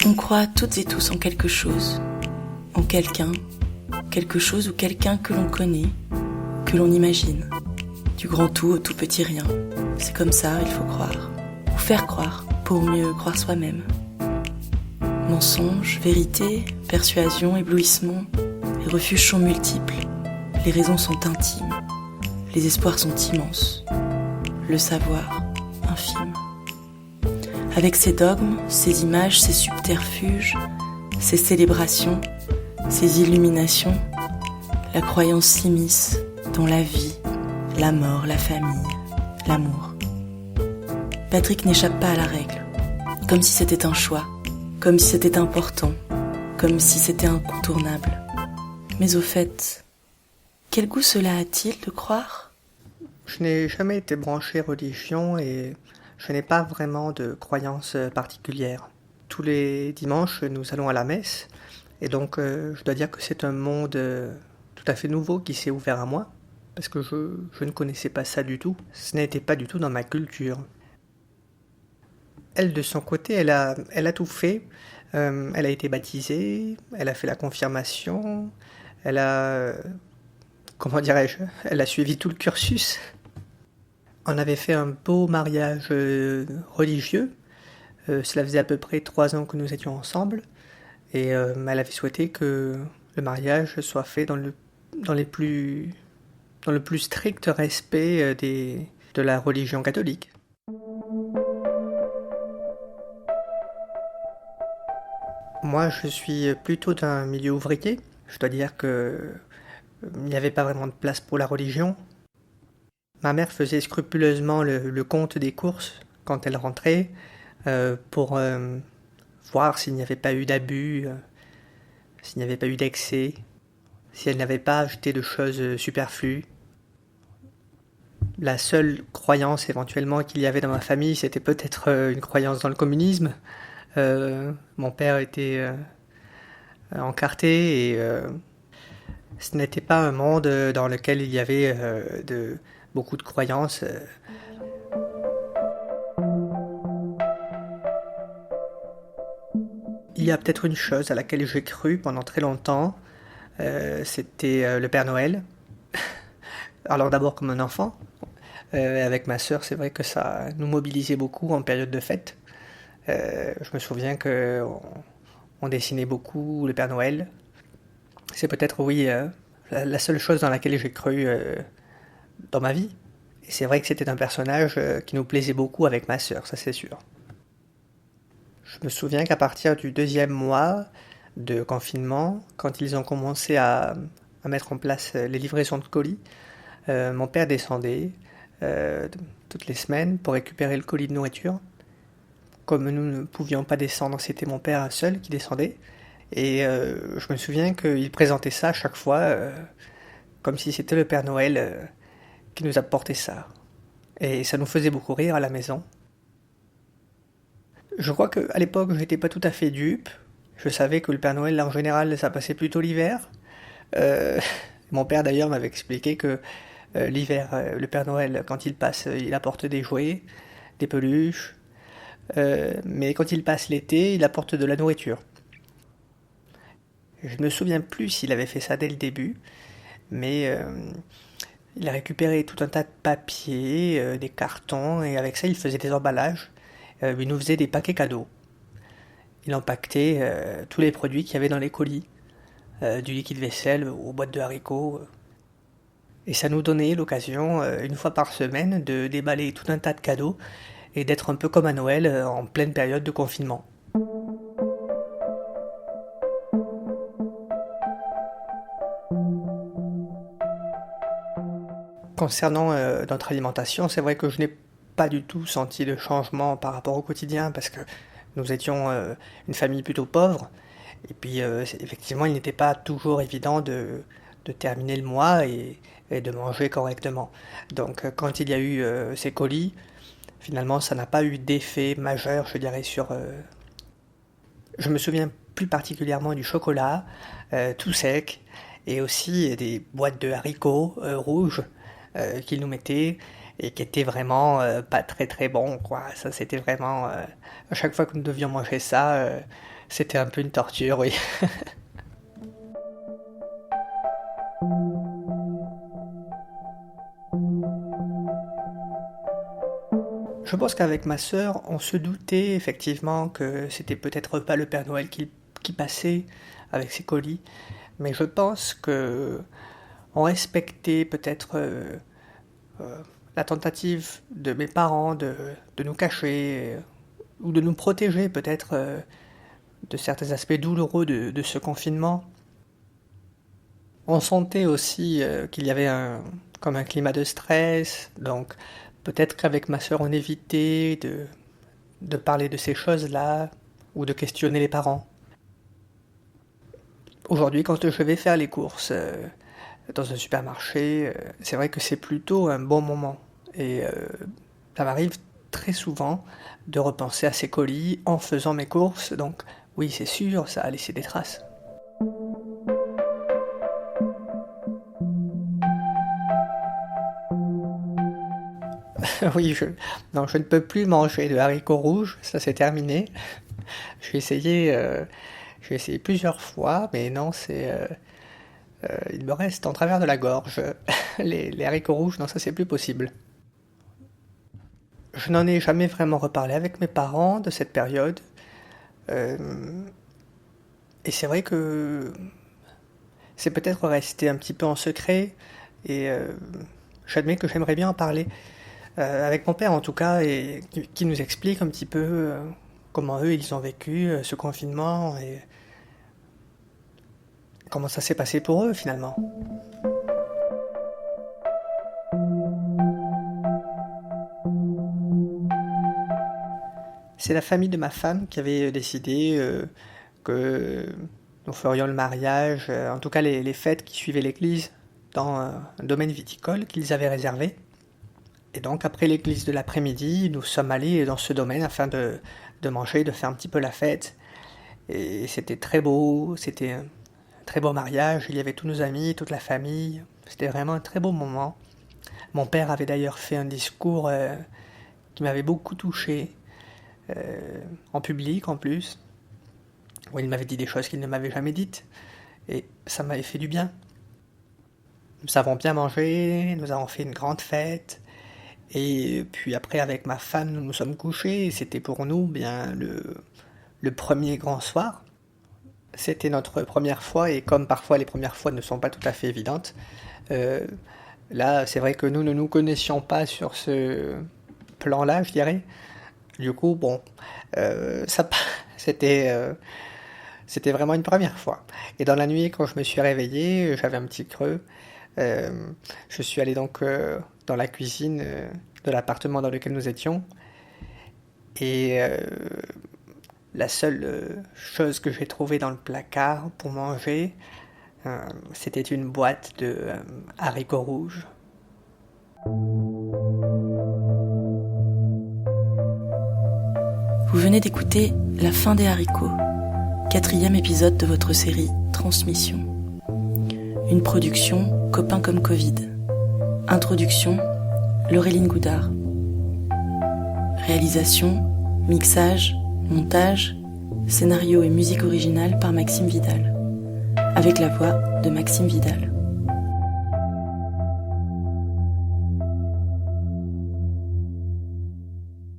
On croit toutes et tous en quelque chose, en quelqu'un, quelque chose ou quelqu'un que l'on connaît, que l'on imagine. Du grand tout au tout petit rien. C'est comme ça, il faut croire. Ou faire croire, pour mieux croire soi-même. Mensonges, vérité, persuasion, éblouissement, les refuges sont multiples, les raisons sont intimes, les espoirs sont immenses, le savoir infime. Avec ses dogmes, ses images, ses subterfuges, ses célébrations, ses illuminations, la croyance s'immisce dans la vie, la mort, la famille, l'amour. Patrick n'échappe pas à la règle, comme si c'était un choix, comme si c'était important, comme si c'était incontournable. Mais au fait, quel goût cela a-t-il de croire ? Je n'ai jamais été branché religion et je n'ai pas vraiment de croyance particulière. Tous les dimanches, nous allons à la messe et donc je dois dire que c'est un monde tout à fait nouveau qui s'est ouvert à moi parce que je ne connaissais pas ça du tout. Ce n'était pas du tout dans ma culture. Elle, de son côté, elle a tout fait. Elle a été baptisée, elle a fait la confirmation, elle a... comment dirais-je ? Elle a suivi tout le cursus. On avait fait un beau mariage religieux. Cela faisait à peu près 3 ans que nous étions ensemble. Et elle avait souhaité que le mariage soit fait dans le plus strict respect de la religion catholique. Moi, je suis plutôt d'un milieu ouvrier. Je dois dire que il n'y avait pas vraiment de place pour la religion. Ma mère faisait scrupuleusement le compte des courses quand elle rentrait pour voir s'il n'y avait pas eu d'abus, s'il n'y avait pas eu d'excès, si elle n'avait pas acheté de choses superflues. La seule croyance éventuellement qu'il y avait dans ma famille, c'était peut-être une croyance dans le communisme. Mon père était encarté et ce n'était pas un monde dans lequel il y avait beaucoup de croyances. Il y a peut-être une chose à laquelle j'ai cru pendant très longtemps, c'était le Père Noël. Alors d'abord comme un enfant, avec ma sœur, c'est vrai que ça nous mobilisait beaucoup en période de fête. Je me souviens qu'on dessinait beaucoup le Père Noël. C'est peut-être, oui, la seule chose dans laquelle j'ai cru dans ma vie. Et c'est vrai que c'était un personnage qui nous plaisait beaucoup avec ma sœur, ça c'est sûr. Je me souviens qu'à partir du 2e mois de confinement, quand ils ont commencé à mettre en place les livraisons de colis, mon père descendait toutes les semaines pour récupérer le colis de nourriture. Comme nous ne pouvions pas descendre, c'était mon père seul qui descendait. Et je me souviens qu'il présentait ça à chaque fois, comme si c'était le Père Noël qui nous apportait ça. Et ça nous faisait beaucoup rire à la maison. Je crois qu'à l'époque, je n'étais pas tout à fait dupe. Je savais que le Père Noël, en général, ça passait plutôt l'hiver. Mon père, d'ailleurs, m'avait expliqué que l'hiver, le Père Noël, quand il passe, il apporte des jouets, des peluches. Mais quand il passe l'été, il apporte de la nourriture. Je ne me souviens plus s'il avait fait ça dès le début, mais il a récupéré tout un tas de papiers, des cartons, et avec ça, il faisait des emballages. Il nous faisait des paquets cadeaux. Il empaquetait tous les produits qu'il y avait dans les colis, du liquide vaisselle aux boîtes de haricots. Et ça nous donnait l'occasion, une fois par semaine, de déballer tout un tas de cadeaux et d'être un peu comme à Noël en pleine période de confinement. Concernant notre alimentation, c'est vrai que je n'ai pas du tout senti de changement par rapport au quotidien parce que nous étions une famille plutôt pauvre et puis effectivement il n'était pas toujours évident de terminer le mois et de manger correctement. Donc quand il y a eu ces colis, finalement ça n'a pas eu d'effet majeur, je dirais, sur... Je me souviens plus particulièrement du chocolat tout sec et aussi des boîtes de haricots rouges qu'ils nous mettaient et qui étaient vraiment pas très très bons, quoi. Ça c'était vraiment... à chaque fois que nous devions manger ça, C'était un peu une torture, oui. Je pense qu'avec ma sœur, on se doutait effectivement que c'était peut-être pas le Père Noël qui passait avec ses colis, mais je pense que on respectait peut-être la tentative de mes parents de nous cacher ou de nous protéger peut-être de certains aspects douloureux de ce confinement. On sentait aussi qu'il y avait comme un climat de stress, donc peut-être qu'avec ma sœur on évitait de parler de ces choses-là ou de questionner les parents. Aujourd'hui, quand je vais faire les courses dans un supermarché, c'est vrai que c'est plutôt un bon moment. Et ça m'arrive très souvent de repenser à ces colis en faisant mes courses, donc oui, c'est sûr, ça a laissé des traces. Oui, non, je ne peux plus manger de haricots rouges, ça c'est terminé. J'ai essayé plusieurs fois, mais non, il me reste en travers de la gorge. Les haricots rouges, non, ça c'est plus possible. Je n'en ai jamais vraiment reparlé avec mes parents de cette période. Et c'est vrai que c'est peut-être resté un petit peu en secret. Et j'admets que j'aimerais bien en parler avec mon père en tout cas, et qui nous explique un petit peu comment eux ils ont vécu ce confinement et comment ça s'est passé pour eux finalement. C'est la famille de ma femme qui avait décidé que nous ferions le mariage, en tout cas les fêtes qui suivaient l'église, dans un domaine viticole qu'ils avaient réservé. Et donc après l'église de l'après-midi, nous sommes allés dans ce domaine afin de manger, de faire un petit peu la fête. Et c'était très beau, c'était un très beau mariage, il y avait tous nos amis, toute la famille. C'était vraiment un très beau moment. Mon père avait d'ailleurs fait un discours qui m'avait beaucoup touché, en public en plus, où il m'avait dit des choses qu'il ne m'avait jamais dites. Et ça m'avait fait du bien. Nous avons bien mangé, nous avons fait une grande fête. Et puis après, avec ma femme, nous nous sommes couchés. Et c'était pour nous bien le premier grand soir. C'était notre première fois, et comme parfois les premières fois ne sont pas tout à fait évidentes, là, c'est vrai que nous ne nous connaissions pas sur ce plan-là, je dirais. Du coup, bon, c'était vraiment une première fois. Et dans la nuit, quand je me suis réveillé, j'avais un petit creux. Je suis allé donc dans la cuisine de l'appartement dans lequel nous étions. Et la seule chose que j'ai trouvée dans le placard pour manger, c'était une boîte de haricots rouges. Vous venez d'écouter La fin des haricots, 4e épisode de votre série Transmission. Une production Copains comme Covid. Introduction, Laureline Goudard. Réalisation, mixage, montage, scénario et musique originale par Maxime Vidal. Avec la voix de Maxime Vidal.